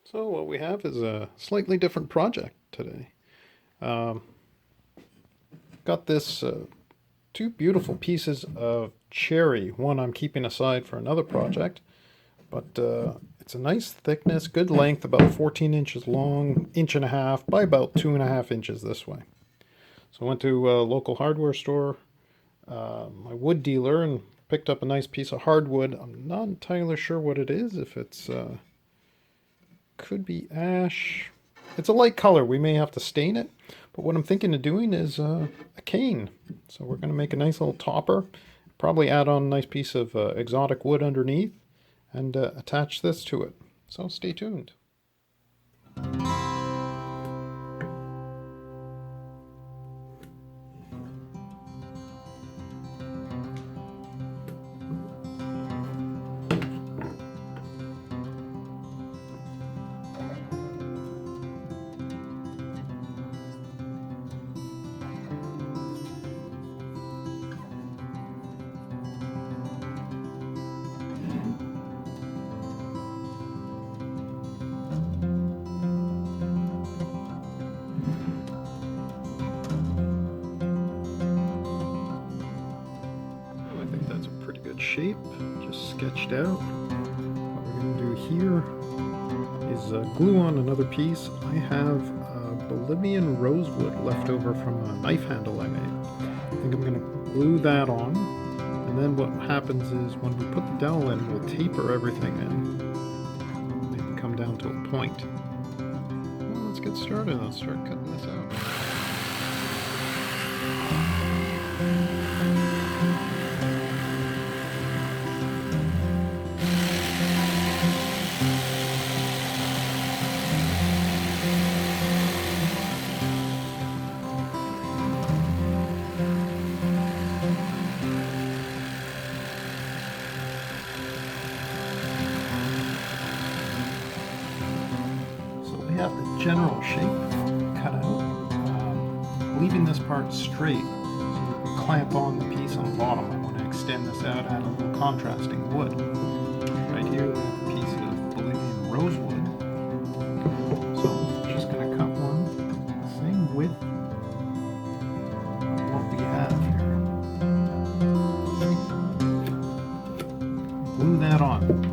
So what we have is a slightly different project today. Um, got this two beautiful pieces of cherry. One I'm keeping aside for another project, but it's a nice thickness, good length, about 14 inches long, inch and a half by about 2.5 inches this way. So I went to a local hardware store, my wood dealer, and picked up a nice piece of hardwood. I'm not entirely sure what it is, if it's could be ash. It's a light color. We may have to stain it. But what I'm thinking of doing is a cane. So we're going to make a nice little topper. Probably add on a nice piece of exotic wood underneath and attach this to it. So stay tuned. I think that's a pretty good shape, just sketched out. What we're going to do here is glue on another piece. I have Bolivian rosewood left over from a knife handle I made. I think I'm going to glue that on, and then what happens is when we put the dowel in, we'll taper everything in. Make it come down to a point. Well, let's get started. Let's start cutting this out. Have the general shape cut out, leaving this part straight so we can clamp on the piece on the bottom. I want to extend this out, add a little contrasting wood. Right here we have a piece of Bolivian rosewood, so I'm just going to cut one same width of what we have here. Glue that on.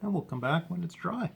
And we'll come back when it's dry.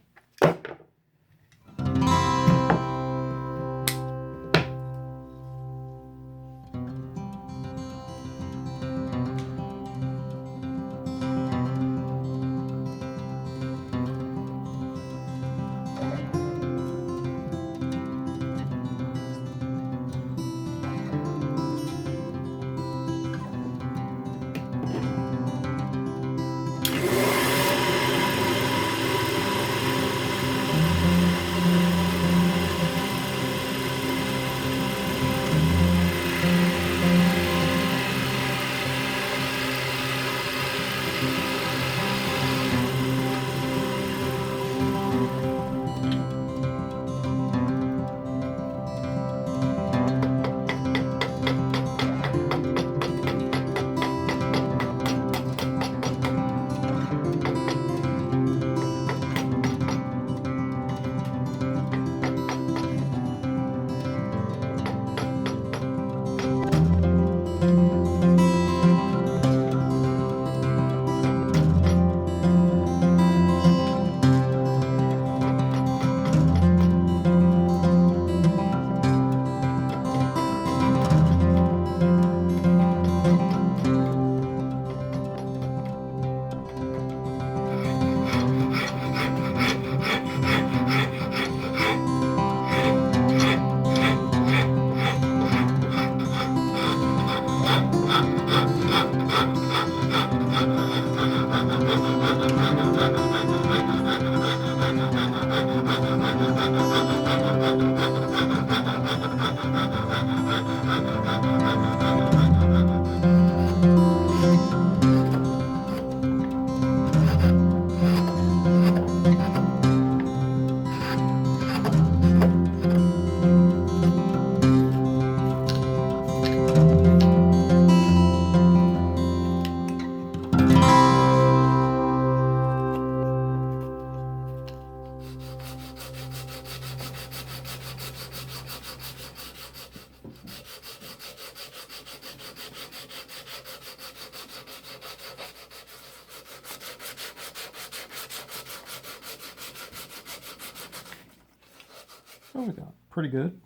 So we got pretty good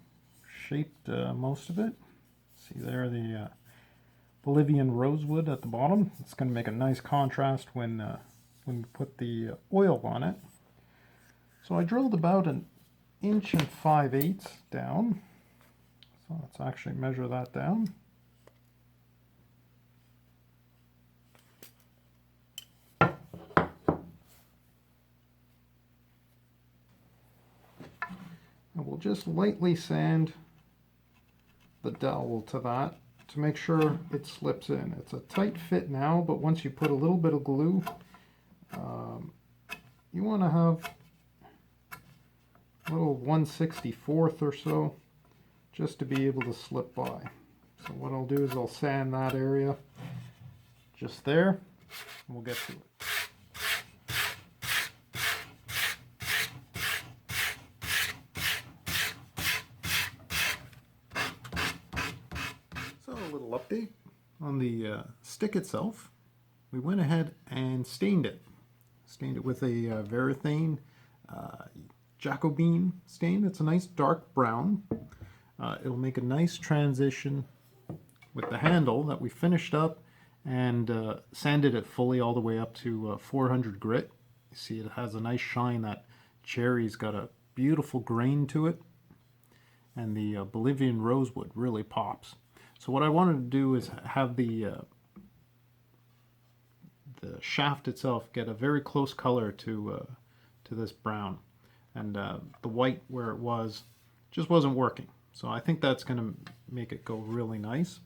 shaped most of it. See there the Bolivian rosewood at the bottom. It's going to make a nice contrast when we put the oil on it. So I drilled about 1.5 inches down. So let's actually measure that down. And we'll just lightly sand the dowel to that to make sure it slips in. It's a tight fit now, but once you put a little bit of glue, you want to have a little 1/64 or so just to be able to slip by. So what I'll do is I'll sand that area just there, and we'll get to it. So a little update on the stick itself. We went ahead and stained it. Stained it with a Varathane Jacobine stain. It's a nice dark brown. It'll make a nice transition with the handle that we finished up and sanded it fully all the way up to 400 grit. You see it has a nice shine. That cherry's got a beautiful grain to it, and the Bolivian rosewood really pops. So what I wanted to do is have the shaft itself get a very close color to this brown, and the white where it was just wasn't working. So I think that's going to make it go really nice.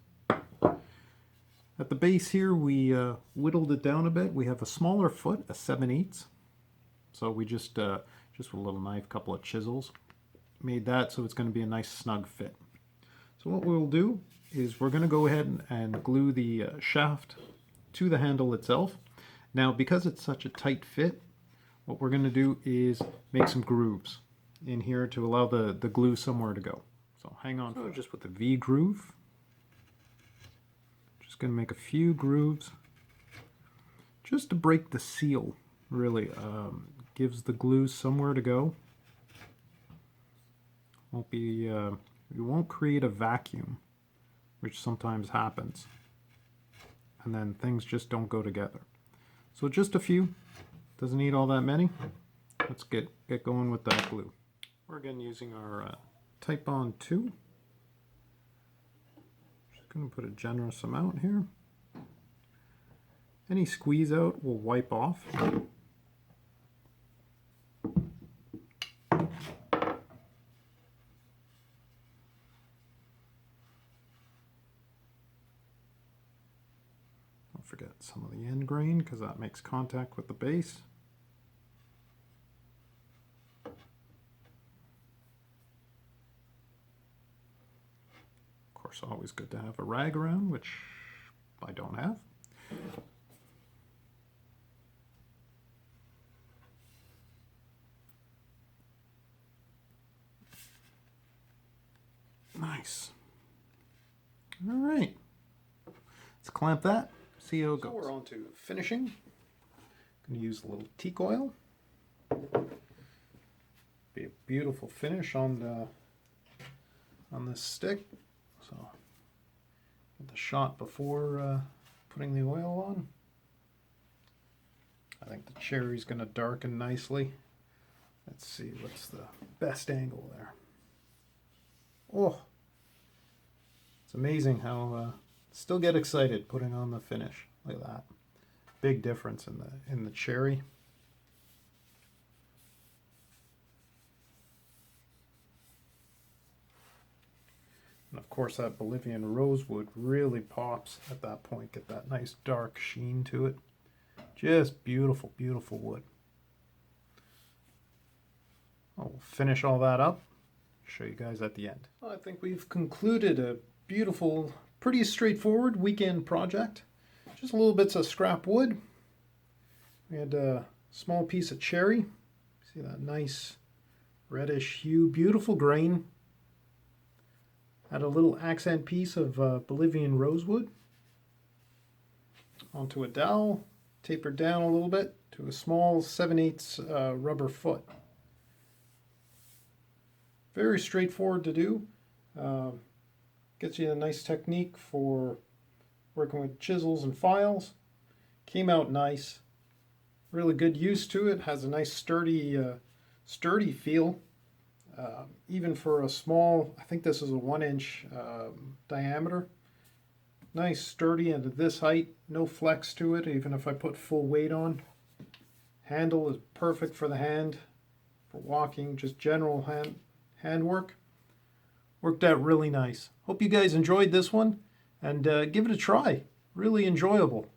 At the base here, we whittled it down a bit. We have a smaller foot, a 7/8. So we just with a little knife, couple of chisels, made that so it's going to be a nice snug fit. So what we'll do is we're going to go ahead and glue the shaft to the handle itself. Now, because it's such a tight fit, what we're going to do is make some grooves in here to allow the glue somewhere to go. So hang on. So just with the V groove, just going to make a few grooves just to break the seal. Really gives the glue somewhere to go. Won't be you won't create a vacuum, which sometimes happens, and then things just don't go together. So just a few, doesn't need all that many. Let's get going with that glue. We're again using our Type Bond 2. Just going to put a generous amount here. Any squeeze out will wipe off. Don't forget some of the end grain because that makes contact with the base. Of course, always good to have a rag around, which I don't have. Nice. All right. Let's clamp that. See how it goes. So we're on to finishing. Going to use a little teak oil. Be a beautiful finish on this stick. So get the shot before putting the oil on. I think the cherry's going to darken nicely. Let's see what's the best angle there. Oh, it's amazing how still get excited putting on the finish like that. Big difference in the cherry. And of course that Bolivian rosewood really pops at that point. Get that nice dark sheen to it. Just beautiful, beautiful wood. I'll finish all that up. Show you guys at the end. Well, I think we've concluded a beautiful, pretty straightforward weekend project. Just little bits of scrap wood. We had a small piece of cherry. See that nice reddish hue, beautiful grain. Had a little accent piece of Bolivian rosewood. Onto a dowel, tapered down a little bit to a small 7/8 rubber foot. very straightforward to do. Gets you a nice technique for working with chisels and files. Came out nice. Really good use to it. Has a nice sturdy feel. Even for a small, I think this is a 1-inch diameter. Nice, sturdy, and at this height, no flex to it, even if I put full weight on. Handle is perfect for the hand, for walking, just general hand work. Worked out really nice. Hope you guys enjoyed this one, and give it a try. Really enjoyable.